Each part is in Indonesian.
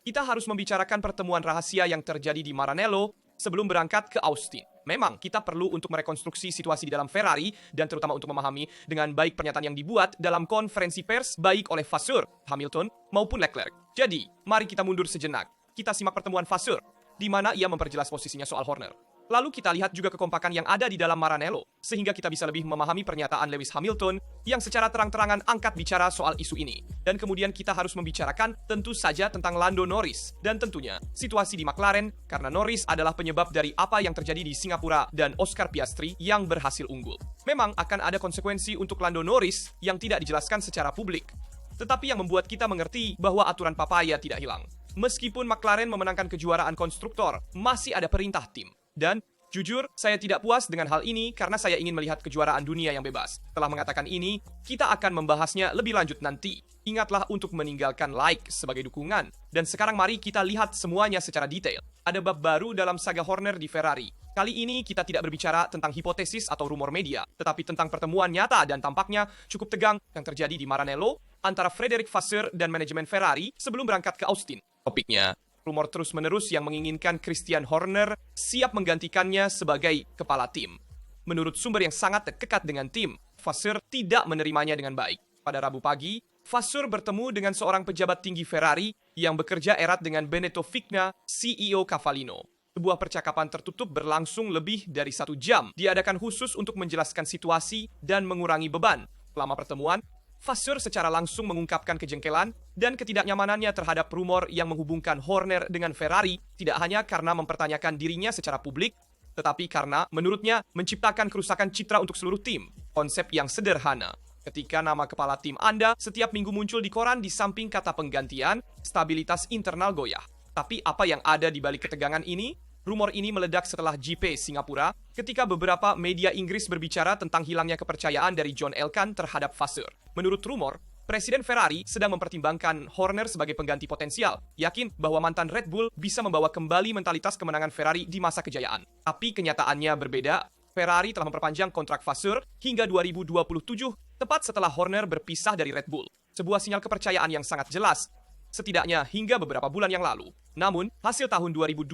kita harus membicarakan pertemuan rahasia yang terjadi di Maranello sebelum berangkat ke Austin. Memang kita perlu untuk merekonstruksi situasi di dalam Ferrari dan terutama untuk memahami dengan baik pernyataan yang dibuat dalam konferensi pers baik oleh Vasseur, Hamilton maupun Leclerc. Jadi, mari kita mundur sejenak. Kita simak pertemuan Vasseur di mana ia memperjelas posisinya soal Horner. Lalu kita lihat juga kekompakan yang ada di dalam Maranello, sehingga kita bisa lebih memahami pernyataan Lewis Hamilton yang secara terang-terangan angkat bicara soal isu ini. Dan kemudian kita harus membicarakan tentu saja tentang Lando Norris, dan tentunya situasi di McLaren, karena Norris adalah penyebab dari apa yang terjadi di Singapura dan Oscar Piastri yang berhasil unggul. Memang akan ada konsekuensi untuk Lando Norris yang tidak dijelaskan secara publik, tetapi yang membuat kita mengerti bahwa aturan papaya tidak hilang. Meskipun McLaren memenangkan kejuaraan konstruktor, masih ada perintah tim. Dan, jujur, saya tidak puas dengan hal ini karena saya ingin melihat kejuaraan dunia yang bebas. Setelah mengatakan ini, kita akan membahasnya lebih lanjut nanti. Ingatlah untuk meninggalkan like sebagai dukungan. Dan sekarang mari kita lihat semuanya secara detail. Ada bab baru dalam saga Horner di Ferrari. Kali ini kita tidak berbicara tentang hipotesis atau rumor media, tetapi tentang pertemuan nyata dan tampaknya cukup tegang yang terjadi di Maranello antara Frederick Vasseur dan manajemen Ferrari sebelum berangkat ke Austin. Topiknya, rumor terus-menerus yang menginginkan Christian Horner siap menggantikannya sebagai kepala tim. Menurut sumber yang sangat dekat dengan tim, Vasseur tidak menerimanya dengan baik. Pada Rabu pagi, Vasseur bertemu dengan seorang pejabat tinggi Ferrari yang bekerja erat dengan Benetton Vigna, CEO Cavallino. Sebuah percakapan tertutup berlangsung lebih dari 1 jam, diadakan khusus untuk menjelaskan situasi dan mengurangi beban. Selama pertemuan, Vasseur secara langsung mengungkapkan kejengkelan dan ketidaknyamanannya terhadap rumor yang menghubungkan Horner dengan Ferrari, tidak hanya karena mempertanyakan dirinya secara publik, tetapi karena, menurutnya, menciptakan kerusakan citra untuk seluruh tim. Konsep yang sederhana. Ketika nama kepala tim Anda setiap minggu muncul di koran di samping kata penggantian, stabilitas internal goyah. Tapi apa yang ada di balik ketegangan ini? Rumor ini meledak setelah GP Singapura ketika beberapa media Inggris berbicara tentang hilangnya kepercayaan dari John Elkann terhadap Vasseur. Menurut rumor, Presiden Ferrari sedang mempertimbangkan Horner sebagai pengganti potensial, yakin bahwa mantan Red Bull bisa membawa kembali mentalitas kemenangan Ferrari di masa kejayaan. Tapi kenyataannya berbeda. Ferrari telah memperpanjang kontrak Vasseur hingga 2027, tepat setelah Horner berpisah dari Red Bull. Sebuah sinyal kepercayaan yang sangat jelas, setidaknya hingga beberapa bulan yang lalu. Namun, hasil tahun 2025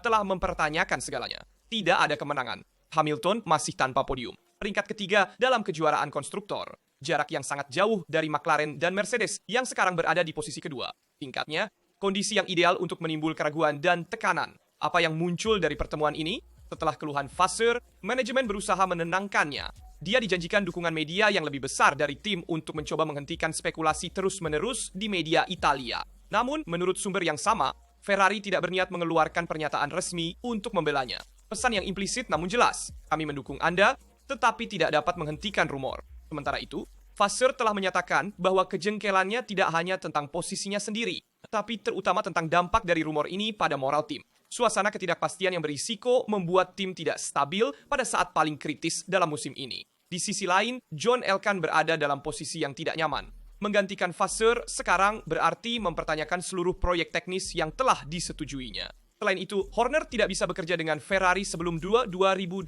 telah mempertanyakan segalanya. Tidak ada kemenangan. Hamilton masih tanpa podium. Peringkat ketiga dalam kejuaraan konstruktor. Jarak yang sangat jauh dari McLaren dan Mercedes yang sekarang berada di posisi kedua. Tingkatnya, kondisi yang ideal untuk menimbul keraguan dan tekanan. Apa yang muncul dari pertemuan ini? Setelah keluhan Vasseur, manajemen berusaha menenangkannya. Dia dijanjikan dukungan media yang lebih besar dari tim untuk mencoba menghentikan spekulasi terus-menerus di media Italia. Namun, menurut sumber yang sama, Ferrari tidak berniat mengeluarkan pernyataan resmi untuk membelanya. Pesan yang implisit namun jelas, kami mendukung Anda, tetapi tidak dapat menghentikan rumor. Sementara itu, Vasseur telah menyatakan bahwa kejengkelannya tidak hanya tentang posisinya sendiri, tapi terutama tentang dampak dari rumor ini pada moral tim. Suasana ketidakpastian yang berisiko membuat tim tidak stabil pada saat paling kritis dalam musim ini. Di sisi lain, John Elkann berada dalam posisi yang tidak nyaman. Menggantikan Vasseur sekarang berarti mempertanyakan seluruh proyek teknis yang telah disetujuinya. Selain itu, Horner tidak bisa bekerja dengan Ferrari sebelum 2026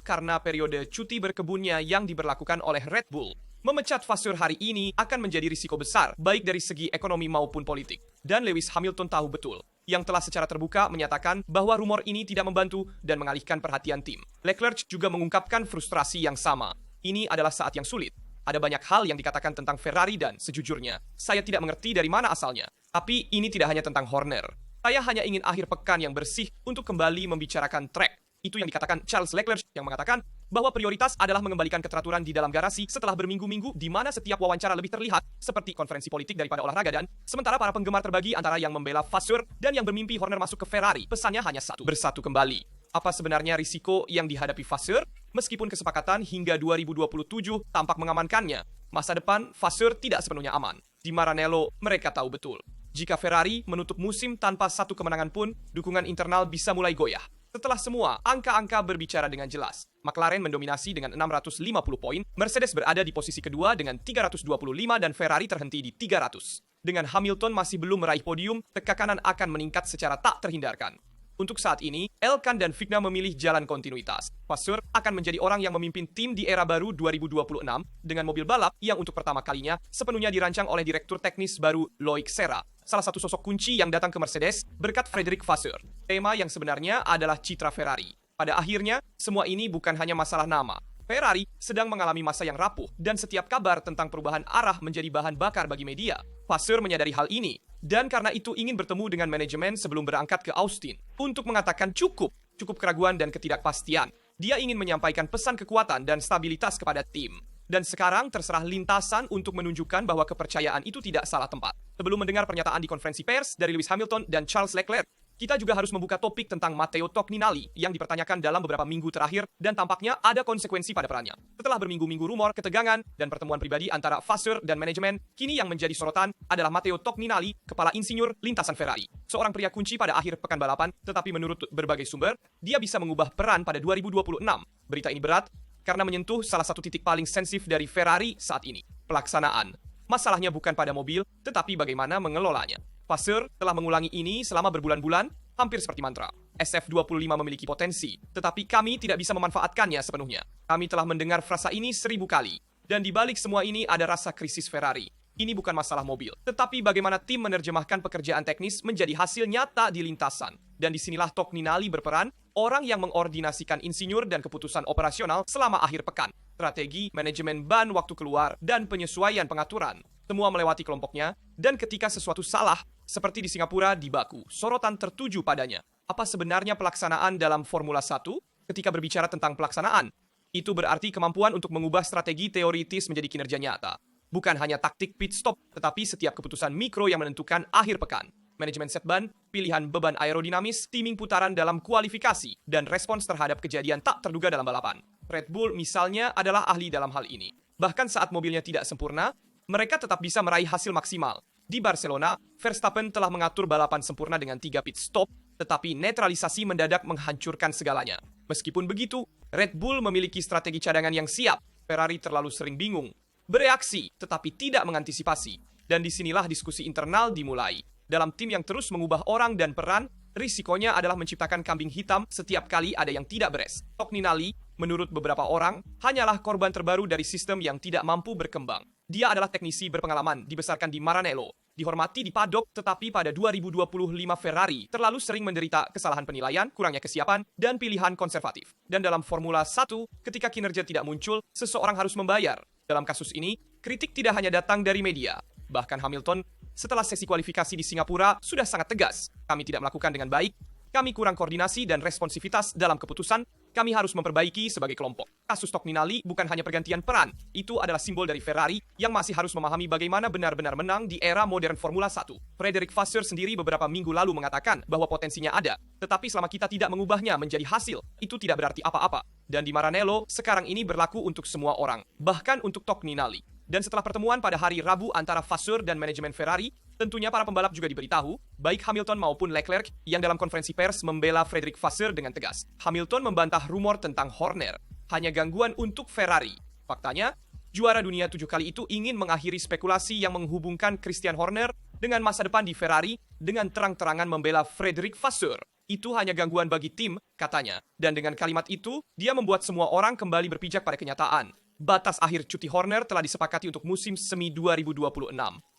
karena periode cuti berkebunnya yang diberlakukan oleh Red Bull. Memecat Vasseur hari ini akan menjadi risiko besar, baik dari segi ekonomi maupun politik. Dan Lewis Hamilton tahu betul, yang telah secara terbuka menyatakan bahwa rumor ini tidak membantu dan mengalihkan perhatian tim. Leclerc juga mengungkapkan frustrasi yang sama. Ini adalah saat yang sulit. Ada banyak hal yang dikatakan tentang Ferrari dan sejujurnya, saya tidak mengerti dari mana asalnya. Tapi ini tidak hanya tentang Horner. Saya hanya ingin akhir pekan yang bersih untuk kembali membicarakan track. Itu yang dikatakan Charles Leclerc yang mengatakan bahwa prioritas adalah mengembalikan keteraturan di dalam garasi setelah berminggu-minggu di mana setiap wawancara lebih terlihat seperti konferensi politik daripada olahraga dan sementara para penggemar terbagi antara yang membela Vasseur dan yang bermimpi Horner masuk ke Ferrari. Pesannya hanya satu, bersatu kembali. Apa sebenarnya risiko yang dihadapi Vasseur? Meskipun kesepakatan hingga 2027 tampak mengamankannya, masa depan Vasseur tidak sepenuhnya aman. Di Maranello, mereka tahu betul. Jika Ferrari menutup musim tanpa satu kemenangan pun, dukungan internal bisa mulai goyah. Setelah semua, angka-angka berbicara dengan jelas. McLaren mendominasi dengan 650 poin, Mercedes berada di posisi kedua dengan 325 dan Ferrari terhenti di 300. Dengan Hamilton masih belum meraih podium, tekanan akan meningkat secara tak terhindarkan. Untuk saat ini, Elkan dan Vigna memilih jalan kontinuitas. Vasseur akan menjadi orang yang memimpin tim di era baru 2026 dengan mobil balap yang untuk pertama kalinya sepenuhnya dirancang oleh direktur teknis baru Loic Serra, salah satu sosok kunci yang datang ke Mercedes berkat Frédéric Vasseur. Tema yang sebenarnya adalah citra Ferrari. Pada akhirnya, semua ini bukan hanya masalah nama. Ferrari sedang mengalami masa yang rapuh dan setiap kabar tentang perubahan arah menjadi bahan bakar bagi media. Vasseur menyadari hal ini dan karena itu ingin bertemu dengan manajemen sebelum berangkat ke Austin untuk mengatakan cukup keraguan dan ketidakpastian. Dia ingin menyampaikan pesan kekuatan dan stabilitas kepada tim. Dan sekarang terserah lintasan untuk menunjukkan bahwa kepercayaan itu tidak salah tempat. Sebelum mendengar pernyataan di konferensi pers dari Lewis Hamilton dan Charles Leclerc, kita juga harus membuka topik tentang Matteo Togninali yang dipertanyakan dalam beberapa minggu terakhir dan tampaknya ada konsekuensi pada perannya. Setelah berminggu-minggu rumor, ketegangan, dan pertemuan pribadi antara Vasseur dan manajemen, kini yang menjadi sorotan adalah Matteo Togninali, kepala insinyur lintasan Ferrari. Seorang pria kunci pada akhir pekan balapan, tetapi menurut berbagai sumber, dia bisa mengubah peran pada 2026. Berita ini berat karena menyentuh salah satu titik paling sensitif dari Ferrari saat ini, pelaksanaan. Masalahnya bukan pada mobil, tetapi bagaimana mengelolanya. Vasseur telah mengulangi ini selama berbulan-bulan, hampir seperti mantra. SF25 memiliki potensi, tetapi kami tidak bisa memanfaatkannya sepenuhnya. Kami telah mendengar frasa ini 1000 kali. Dan di balik semua ini ada rasa krisis Ferrari. Ini bukan masalah mobil, tetapi bagaimana tim menerjemahkan pekerjaan teknis menjadi hasil nyata di lintasan. Dan disinilah Togninali berperan, orang yang mengordinasikan insinyur dan keputusan operasional selama akhir pekan. Strategi, manajemen ban waktu keluar, dan penyesuaian pengaturan. Semua melewati kelompoknya, dan ketika sesuatu salah, seperti di Singapura di Baku, sorotan tertuju padanya. Apa sebenarnya pelaksanaan dalam Formula 1? Ketika berbicara tentang pelaksanaan, itu berarti kemampuan untuk mengubah strategi teoritis menjadi kinerja nyata. Bukan hanya taktik pit stop, tetapi setiap keputusan mikro yang menentukan akhir pekan. Manajemen set ban, pilihan beban aerodinamis, timing putaran dalam kualifikasi, dan respons terhadap kejadian tak terduga dalam balapan. Red Bull misalnya adalah ahli dalam hal ini. Bahkan saat mobilnya tidak sempurna, mereka tetap bisa meraih hasil maksimal. Di Barcelona, Verstappen telah mengatur balapan sempurna dengan 3 pit stop, tetapi netralisasi mendadak menghancurkan segalanya. Meskipun begitu, Red Bull memiliki strategi cadangan yang siap. Ferrari terlalu sering bingung, bereaksi, tetapi tidak mengantisipasi. Dan disinilah diskusi internal dimulai. Dalam tim yang terus mengubah orang dan peran, risikonya adalah menciptakan kambing hitam setiap kali ada yang tidak beres. Togninali, menurut beberapa orang, hanyalah korban terbaru dari sistem yang tidak mampu berkembang. Dia adalah teknisi berpengalaman, dibesarkan di Maranello, dihormati di paddock, tetapi pada 2025 Ferrari terlalu sering menderita kesalahan penilaian, kurangnya kesiapan, dan pilihan konservatif. Dan dalam Formula 1, ketika kinerja tidak muncul, seseorang harus membayar. Dalam kasus ini, kritik tidak hanya datang dari media. Bahkan Hamilton, setelah sesi kualifikasi di Singapura, sudah sangat tegas. Kami tidak melakukan dengan baik, kami kurang koordinasi dan responsivitas dalam keputusan, kami harus memperbaiki sebagai kelompok. Kasus Togninali bukan hanya pergantian peran, itu adalah simbol dari Ferrari yang masih harus memahami bagaimana benar-benar menang di era modern Formula 1. Frédéric Vasseur sendiri beberapa minggu lalu mengatakan bahwa potensinya ada, tetapi selama kita tidak mengubahnya menjadi hasil, itu tidak berarti apa-apa. Dan di Maranello, sekarang ini berlaku untuk semua orang, bahkan untuk Togninali. Dan setelah pertemuan pada hari Rabu antara Vasseur dan manajemen Ferrari, tentunya para pembalap juga diberitahu, baik Hamilton maupun Leclerc yang dalam konferensi pers membela Frédéric Vasseur dengan tegas. Hamilton membantah rumor tentang Horner, hanya gangguan untuk Ferrari. Faktanya, juara dunia 7 kali itu ingin mengakhiri spekulasi yang menghubungkan Christian Horner dengan masa depan di Ferrari dengan terang-terangan membela Frédéric Vasseur. Itu hanya gangguan bagi tim, katanya. Dan dengan kalimat itu, dia membuat semua orang kembali berpijak pada kenyataan. Batas akhir cuti Horner telah disepakati untuk musim semi 2026.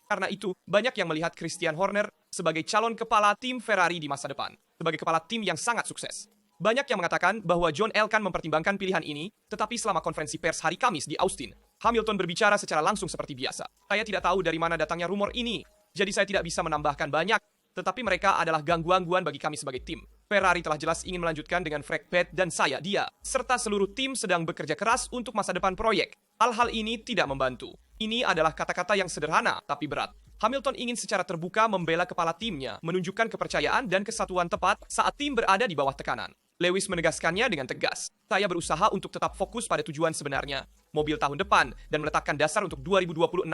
Karena itu, banyak yang melihat Christian Horner sebagai calon kepala tim Ferrari di masa depan. Sebagai kepala tim yang sangat sukses. Banyak yang mengatakan bahwa John Elkann mempertimbangkan pilihan ini, tetapi selama konferensi pers hari Kamis di Austin, Hamilton berbicara secara langsung seperti biasa. Saya tidak tahu dari mana datangnya rumor ini, jadi saya tidak bisa menambahkan banyak, tetapi mereka adalah gangguan bagi kami sebagai tim. Ferrari telah jelas ingin melanjutkan dengan Frank Piet dan saya, dia, serta seluruh tim sedang bekerja keras untuk masa depan proyek. Hal-hal ini tidak membantu. Ini adalah kata-kata yang sederhana, tapi berat. Hamilton ingin secara terbuka membela kepala timnya, menunjukkan kepercayaan dan kesatuan tepat saat tim berada di bawah tekanan. Lewis menegaskannya dengan tegas. Saya berusaha untuk tetap fokus pada tujuan sebenarnya, mobil tahun depan, dan meletakkan dasar untuk 2026.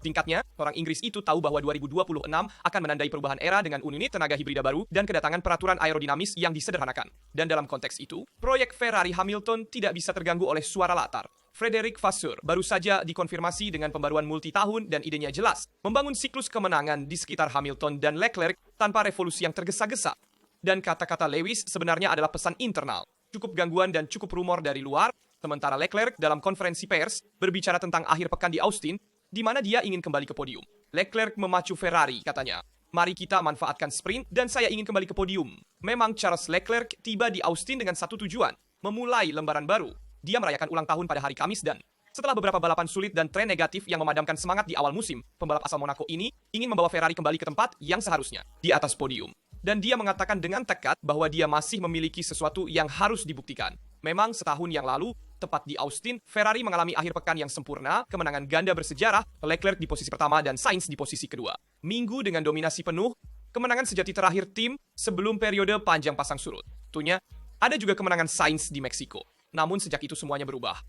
Tingkatnya, orang Inggris itu tahu bahwa 2026 akan menandai perubahan era dengan unit tenaga hibrida baru dan kedatangan peraturan aerodinamis yang disederhanakan. Dan dalam konteks itu, proyek Ferrari Hamilton tidak bisa terganggu oleh suara latar. Frédéric Vasseur baru saja dikonfirmasi dengan pembaruan multitahun dan idenya jelas, membangun siklus kemenangan di sekitar Hamilton dan Leclerc tanpa revolusi yang tergesa-gesa. Dan kata-kata Lewis sebenarnya adalah pesan internal. Cukup gangguan dan cukup rumor dari luar. Sementara Leclerc dalam konferensi pers berbicara tentang akhir pekan di Austin, di mana dia ingin kembali ke podium. Leclerc memacu Ferrari, katanya. Mari kita manfaatkan sprint dan saya ingin kembali ke podium. Memang Charles Leclerc tiba di Austin dengan satu tujuan, memulai lembaran baru. Dia merayakan ulang tahun pada hari Kamis dan setelah beberapa balapan sulit dan tren negatif yang memadamkan semangat di awal musim, pembalap asal Monaco ini ingin membawa Ferrari kembali ke tempat yang seharusnya, di atas podium. Dan dia mengatakan dengan tekad bahwa dia masih memiliki sesuatu yang harus dibuktikan. Memang setahun yang lalu, tepat di Austin, Ferrari mengalami akhir pekan yang sempurna, kemenangan ganda bersejarah, Leclerc di posisi pertama dan Sainz di posisi kedua. Minggu dengan dominasi penuh, kemenangan sejati terakhir tim sebelum periode panjang pasang surut. Tentunya, ada juga kemenangan Sainz di Meksiko. Namun sejak itu semuanya berubah.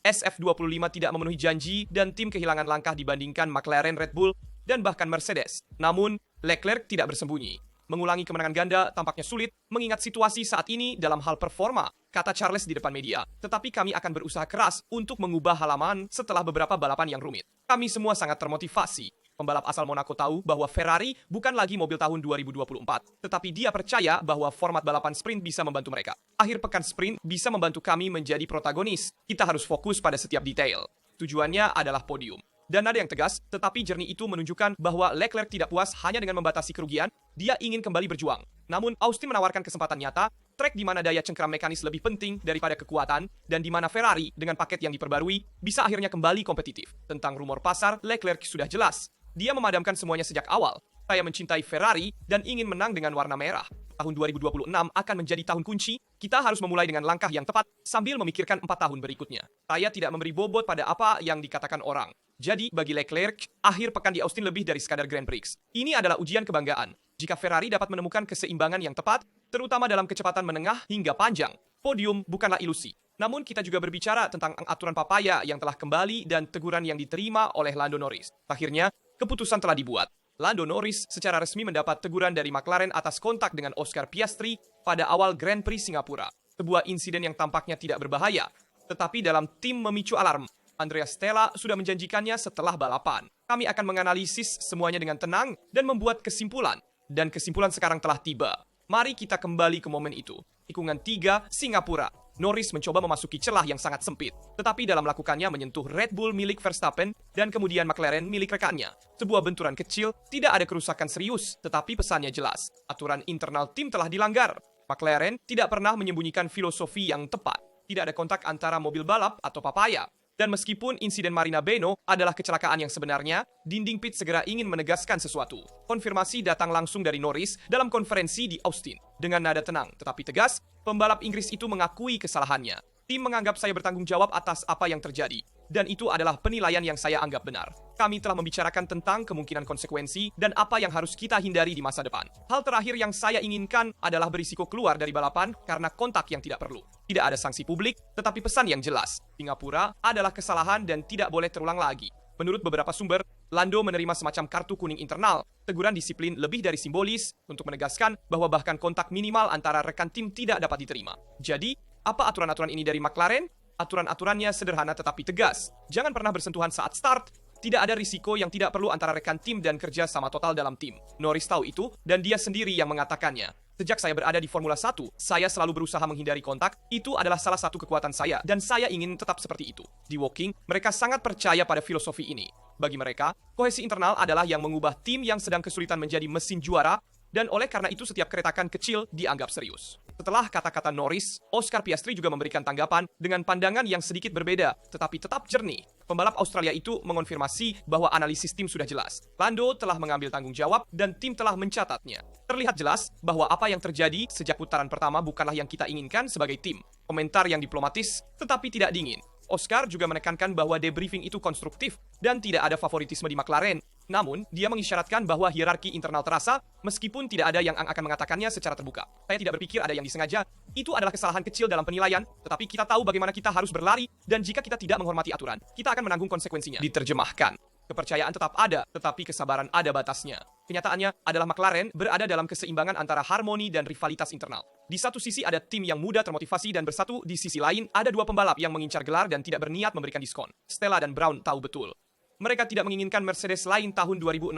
SF25 tidak memenuhi janji dan tim kehilangan langkah dibandingkan McLaren, Red Bull, dan bahkan Mercedes. Namun, Leclerc tidak bersembunyi. Mengulangi kemenangan ganda tampaknya sulit mengingat situasi saat ini dalam hal performa, kata Charles di depan media. Tetapi kami akan berusaha keras untuk mengubah halaman setelah beberapa balapan yang rumit. Kami semua sangat termotivasi. Pembalap asal Monaco tahu bahwa Ferrari bukan lagi mobil tahun 2024, tetapi dia percaya bahwa format balapan sprint bisa membantu mereka. Akhir pekan sprint bisa membantu kami menjadi protagonis. Kita harus fokus pada setiap detail. Tujuannya adalah podium. Dan ada yang tegas, tetapi jernih itu menunjukkan bahwa Leclerc tidak puas hanya dengan membatasi kerugian, dia ingin kembali berjuang. Namun, Austin menawarkan kesempatan nyata, trek di mana daya cengkram mekanis lebih penting daripada kekuatan, dan di mana Ferrari, dengan paket yang diperbarui, bisa akhirnya kembali kompetitif. Tentang rumor pasar, Leclerc sudah jelas. Dia memadamkan semuanya sejak awal. Saya mencintai Ferrari dan ingin menang dengan warna merah. Tahun 2026 akan menjadi tahun kunci. Kita harus memulai dengan langkah yang tepat sambil memikirkan 4 tahun berikutnya. Saya tidak memberi bobot pada apa yang dikatakan orang. Jadi, bagi Leclerc, akhir pekan di Austin lebih dari sekadar Grand Prix. Ini adalah ujian kebanggaan. Jika Ferrari dapat menemukan keseimbangan yang tepat, terutama dalam kecepatan menengah hingga panjang, podium bukanlah ilusi. Namun kita juga berbicara tentang aturan papaya yang telah kembali dan teguran yang diterima oleh Lando Norris. Akhirnya, keputusan telah dibuat. Lando Norris secara resmi mendapat teguran dari McLaren atas kontak dengan Oscar Piastri pada awal Grand Prix Singapura. Sebuah insiden yang tampaknya tidak berbahaya, tetapi dalam tim memicu alarm. Andrea Stella sudah menjanjikannya setelah balapan. Kami akan menganalisis semuanya dengan tenang dan membuat kesimpulan. Dan kesimpulan sekarang telah tiba. Mari kita kembali ke momen itu. Tikungan 3, Singapura. Norris mencoba memasuki celah yang sangat sempit, tetapi dalam melakukannya menyentuh Red Bull milik Verstappen dan kemudian McLaren milik rekannya. Sebuah benturan kecil, tidak ada kerusakan serius, tetapi pesannya jelas. Aturan internal tim telah dilanggar. McLaren tidak pernah menyembunyikan filosofi yang tepat. Tidak ada kontak antara mobil balap atau papaya. Dan meskipun insiden Marina Beno adalah kecelakaan yang sebenarnya, dinding pit segera ingin menegaskan sesuatu. Konfirmasi datang langsung dari Norris dalam konferensi di Austin. Dengan nada tenang tetapi tegas, pembalap Inggris itu mengakui kesalahannya. Tim menganggap saya bertanggung jawab atas apa yang terjadi. Dan itu adalah penilaian yang saya anggap benar. Kami telah membicarakan tentang kemungkinan konsekuensi dan apa yang harus kita hindari di masa depan. Hal terakhir yang saya inginkan adalah berisiko keluar dari balapan karena kontak yang tidak perlu. Tidak ada sanksi publik, tetapi pesan yang jelas. Singapura adalah kesalahan dan tidak boleh terulang lagi. Menurut beberapa sumber, Lando menerima semacam kartu kuning internal. Teguran disiplin lebih dari simbolis untuk menegaskan bahwa bahkan kontak minimal antara rekan tim tidak dapat diterima. Jadi, apa aturan-aturan ini dari McLaren? Aturan-aturannya sederhana tetapi tegas. Jangan pernah bersentuhan saat start. Tidak ada risiko yang tidak perlu antara rekan tim dan kerja sama total dalam tim. Norris tahu itu, dan dia sendiri yang mengatakannya. Sejak saya berada di Formula 1, saya selalu berusaha menghindari kontak. Itu adalah salah satu kekuatan saya, dan saya ingin tetap seperti itu. Di Woking, mereka sangat percaya pada filosofi ini. Bagi mereka, kohesi internal adalah yang mengubah tim yang sedang kesulitan menjadi mesin juara, dan oleh karena itu setiap keretakan kecil dianggap serius. Setelah kata-kata Norris, Oscar Piastri juga memberikan tanggapan dengan pandangan yang sedikit berbeda, tetapi tetap jernih. Pembalap Australia itu mengonfirmasi bahwa analisis tim sudah jelas. Lando telah mengambil tanggung jawab dan tim telah mencatatnya. Terlihat jelas bahwa apa yang terjadi sejak putaran pertama bukanlah yang kita inginkan sebagai tim. Komentar yang diplomatis, tetapi tidak dingin. Oscar juga menekankan bahwa debriefing itu konstruktif dan tidak ada favoritisme di McLaren. Namun, dia mengisyaratkan bahwa hierarki internal terasa meskipun tidak ada yang akan mengatakannya secara terbuka. Saya tidak berpikir ada yang disengaja. Itu adalah kesalahan kecil dalam penilaian, tetapi kita tahu bagaimana kita harus berlari dan jika kita tidak menghormati aturan, kita akan menanggung konsekuensinya. Diterjemahkan. Kepercayaan tetap ada, tetapi kesabaran ada batasnya. Kenyataannya adalah McLaren berada dalam keseimbangan antara harmoni dan rivalitas internal. Di satu sisi ada tim yang muda termotivasi dan bersatu, di sisi lain ada dua pembalap yang mengincar gelar dan tidak berniat memberikan diskon. Stella dan Brown tahu betul. Mereka tidak menginginkan Mercedes lain tahun 2016.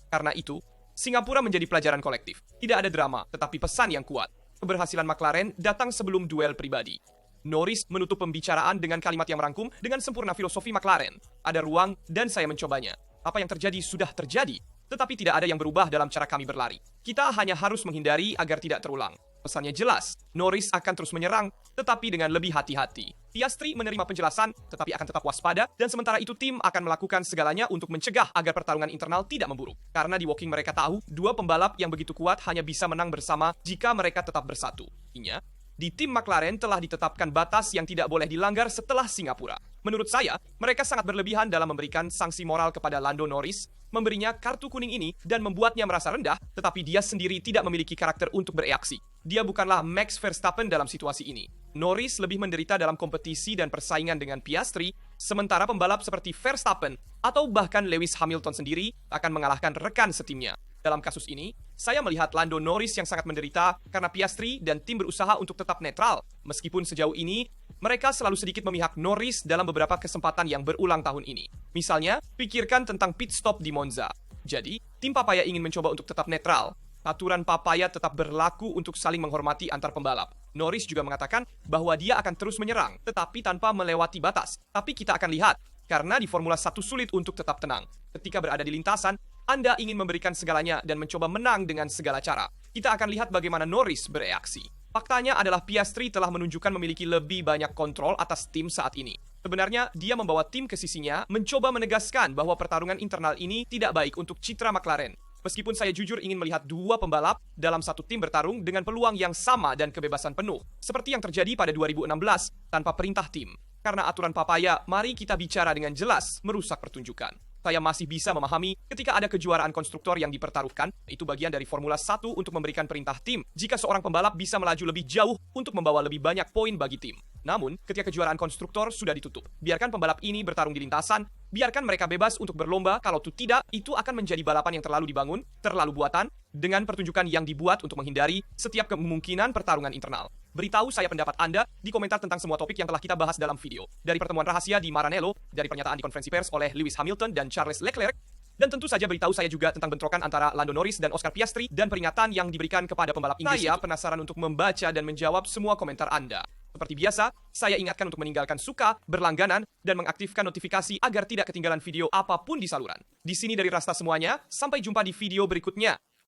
Karena itu, Singapura menjadi pelajaran kolektif. Tidak ada drama, tetapi pesan yang kuat. Keberhasilan McLaren datang sebelum duel pribadi. Norris menutup pembicaraan dengan kalimat yang merangkum dengan sempurna filosofi McLaren. Ada ruang dan saya mencobanya. Apa yang terjadi sudah terjadi, tetapi tidak ada yang berubah dalam cara kami berlari. Kita hanya harus menghindari agar tidak terulang. Pesannya jelas, Norris akan terus menyerang, tetapi dengan lebih hati-hati. Piastri menerima penjelasan, tetapi akan tetap waspada, dan sementara itu tim akan melakukan segalanya untuk mencegah agar pertarungan internal tidak memburuk. Karena di Woking mereka tahu, dua pembalap yang begitu kuat hanya bisa menang bersama jika mereka tetap bersatu. Artinya, di tim McLaren telah ditetapkan batas yang tidak boleh dilanggar setelah Singapura. Menurut saya, mereka sangat berlebihan dalam memberikan sanksi moral kepada Lando Norris, memberinya kartu kuning ini dan membuatnya merasa rendah, tetapi dia sendiri tidak memiliki karakter untuk bereaksi. Dia bukanlah Max Verstappen dalam situasi ini. Norris lebih menderita dalam kompetisi dan persaingan dengan Piastri, sementara pembalap seperti Verstappen atau bahkan Lewis Hamilton sendiri akan mengalahkan rekan setimnya. Dalam kasus ini, saya melihat Lando Norris yang sangat menderita karena Piastri dan tim berusaha untuk tetap netral. Meskipun sejauh ini, mereka selalu sedikit memihak Norris dalam beberapa kesempatan yang berulang tahun ini. Misalnya, pikirkan tentang pit stop di Monza. Jadi, tim Papaya ingin mencoba untuk tetap netral. Aturan Papaya tetap berlaku untuk saling menghormati antar pembalap. Norris juga mengatakan bahwa dia akan terus menyerang, tetapi tanpa melewati batas. Tapi kita akan lihat, karena di Formula 1 sulit untuk tetap tenang. Ketika berada di lintasan, Anda ingin memberikan segalanya dan mencoba menang dengan segala cara. Kita akan lihat bagaimana Norris bereaksi. Faktanya adalah Piastri telah menunjukkan memiliki lebih banyak kontrol atas tim saat ini. Sebenarnya, dia membawa tim ke sisinya, mencoba menegaskan bahwa pertarungan internal ini tidak baik untuk citra McLaren. Meskipun saya jujur ingin melihat dua pembalap dalam satu tim bertarung dengan peluang yang sama dan kebebasan penuh. Seperti yang terjadi pada 2016, tanpa perintah tim. Karena aturan Papaya, mari kita bicara dengan jelas, merusak pertunjukan. Saya masih bisa memahami ketika ada kejuaraan konstruktor yang dipertaruhkan, itu bagian dari Formula 1 untuk memberikan perintah tim, jika seorang pembalap bisa melaju lebih jauh untuk membawa lebih banyak poin bagi tim. Namun, ketika kejuaraan konstruktor sudah ditutup, biarkan pembalap ini bertarung di lintasan, biarkan mereka bebas untuk berlomba, kalau tidak, itu akan menjadi balapan yang terlalu dibangun, terlalu buatan, dengan pertunjukan yang dibuat untuk menghindari setiap kemungkinan pertarungan internal. Beritahu saya pendapat Anda di komentar tentang semua topik yang telah kita bahas dalam video. Dari pertemuan rahasia di Maranello, dari pernyataan di konferensi pers oleh Lewis Hamilton dan Charles Leclerc, dan tentu saja beritahu saya juga tentang bentrokan antara Lando Norris dan Oscar Piastri dan peringatan yang diberikan kepada pembalap Inggris. Saya penasaran untuk membaca dan menjawab semua komentar Anda. Seperti biasa, saya ingatkan untuk meninggalkan suka, berlangganan, dan mengaktifkan notifikasi agar tidak ketinggalan video apapun di saluran. Di sini dari Rasta semuanya, sampai jumpa di video berikutnya.